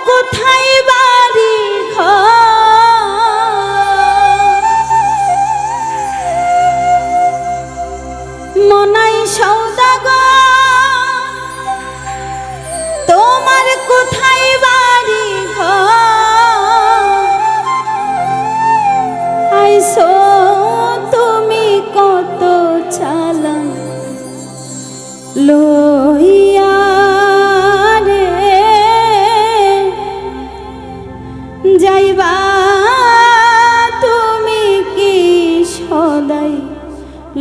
কোথায় বাড়ি ঘর, মনাই সওদাগর তোমার কোথায় বাড়ি ঘর, আইসো তুমি কত চালান লইয়া রে, যাইবা তুমি কি সদাই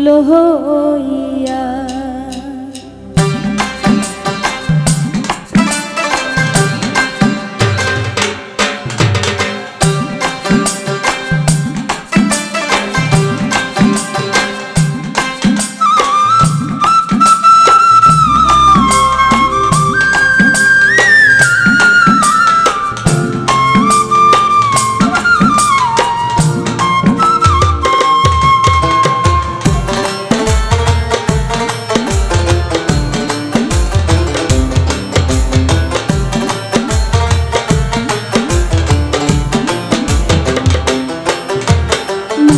লইয়া।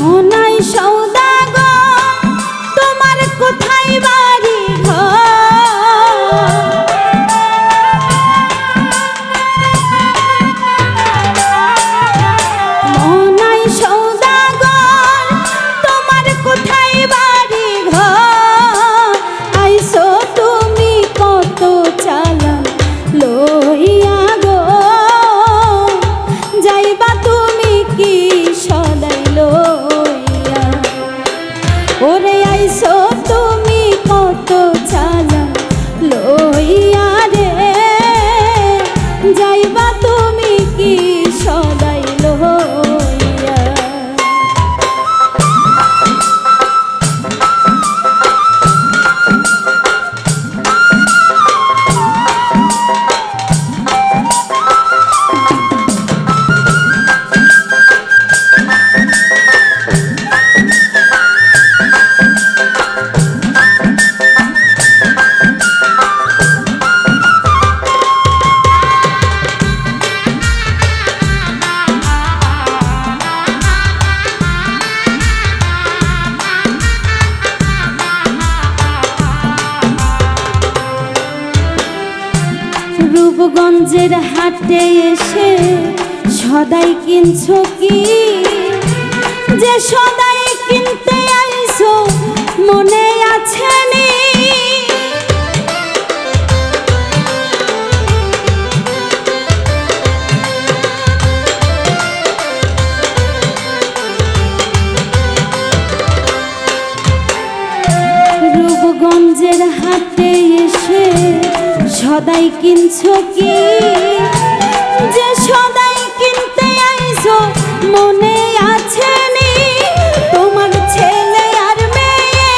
মনাই সওদাগর তোমার কোথায় বাড়ি ঘর, মনাই সওদাগর তোমার কোথায় বাড়ি ঘর, আইসো তুমি কত চালান লইয়া গো, যাইবা তুমি কি সদাই লইয়া। ওরে আইসো তুমি কত চালান লইয়া রে, যাইবা তুমি কি সদাই লইয়া। রূপগঞ্জের হাটে এসে সদাই কিনছো কি, যে সদাই কিনতে আইছো মনে আছে নি, রূপগঞ্জের হাটে এসে সদাই কিনছো কি, যে সদাই কিনতে আইছো মনে আছে নি, তোমার ছেলে আর মেয়ে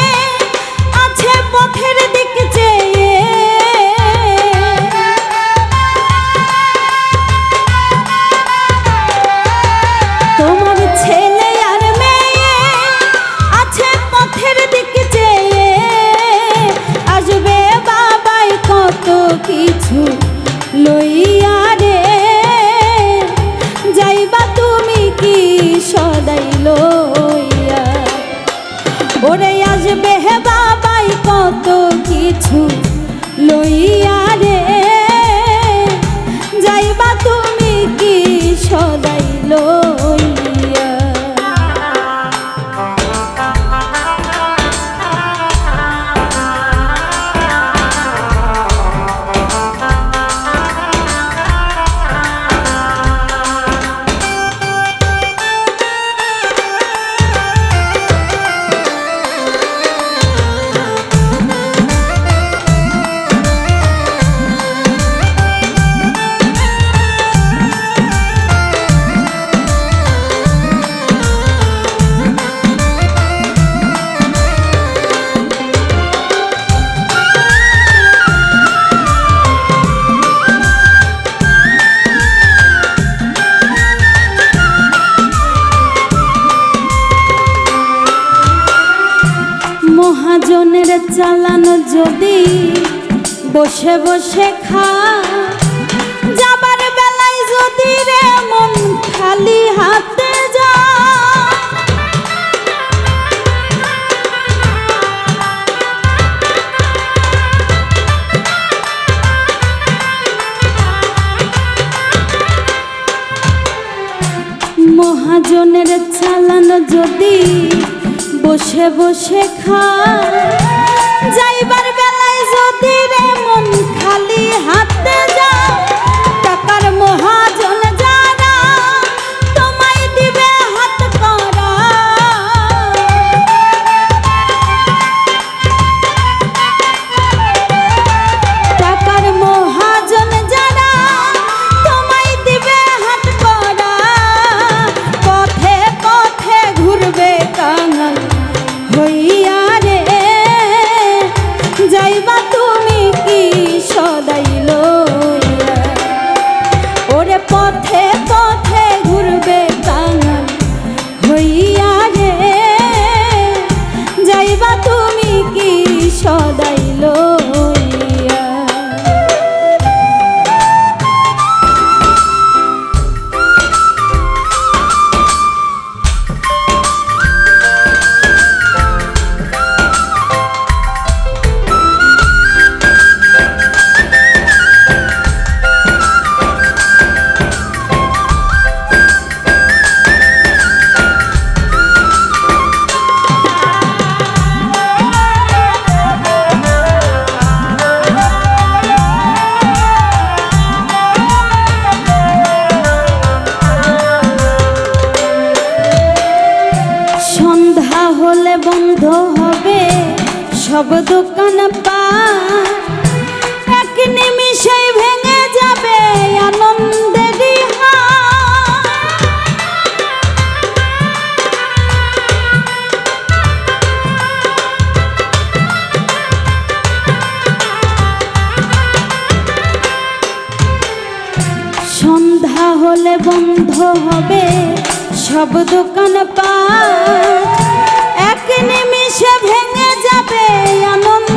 আছে পথের দিক চেয়ে, তোমার ছেলে আর মেয়ে আছে পথের দিক চেয়ে, আসবে বাবাই কত কিছু লইয়া রে, যাইবা তুমি কি সদাই লইয়া। ওরে আসবে হে বাবাই কত কিছু লইয়া রে, যাইবা তুমি কি সদাই লইয়া। মহাজনের চালানো যদি বসে বসে খা, যাবার বেলায় মহাজনের চালানো যদি বসে বসে খা, যাইবার বেলায় যদি রে মন খালি হাতে যাও, টাকার মহাজন যারা তোমায় দিবে হাত করা। টাকার মহাজন যারা তোমায় দিবে হাত করা, পথে পথে ঘুরবে কাঙাল হইয়া রে, যাইবা তুমি কি সদাই লইয়া। ওরে পথে পথে ঘুরবে কাঙাল হইয়া রে, যাইবা তুমি কি সদাই লইয়া। সন্ধ্যা হলে বন্ধ হবে সব দোকান পাট, এক নিমিষে ভেঙে যাবে আনন্দেরই হাট। সন্ধ্যা হলে বন্ধ হবে সব দোকান পাট, এক নিমিষে ভেঙে যাবে আনন্দ